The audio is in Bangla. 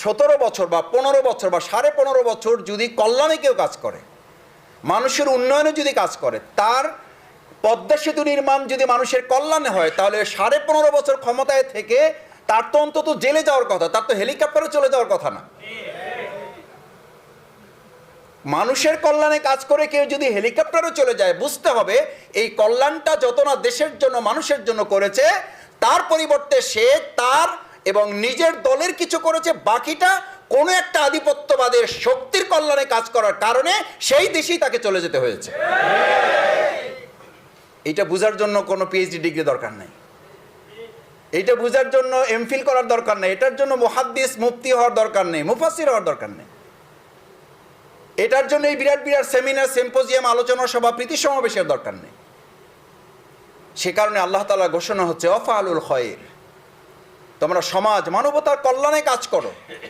17 বছর বা 15 বছর বা 15.5 বছর যদি কল্যাণে কেউ কাজ করে, মানুষের উন্নয়নে যদি কাজ করে, তার পদ্মা সেতু নির্মাণ যদি মানুষের কল্যাণে হয়, তাহলে 15.5 বছর ক্ষমতায় থেকে তার তো অন্তত জেলে যাওয়ার কথা, তার তো হেলিকপ্টারে চলে যাওয়ার কথা না। মানুষের কল্যাণে কাজ করে কেউ যদি হেলিকপ্টারে চলে যায়, বুঝতে হবে এই কল্যাণটা যত না দেশের জন্য মানুষের জন্য করেছে, তার পরিবর্তে সে তার এবং নিজের দলের কিছু করেছে, বাকিটা কোনো একটা আধিপত্যবাদের শক্তির কল্যাণে কাজ করার কারণে সেই দেশেই তাকে চলে যেতে হয়েছে। এটা বোঝার জন্য কোনো পিএইচডি ডিগ্রি দরকার নেই, এটা বোঝার জন্য এমফিল করার দরকার নেই, এটার জন্য মুহাদ্দিস মুফতি হওয়ার দরকার নেই, মুফাসসির হওয়ার দরকার নেই, এটার জন্য এই বিরাট বিরাট সেমিনার, সিম্পোজিয়াম, আলোচনা সভা, প্রীতি সমাবেশের দরকার নেই। সে কারণে আল্লাহ তাআলা ঘোষণা হচ্ছে ওয়াফআলুল খায়র, তোমরা সমাজ মানবতার কল্যাণে কাজ করো।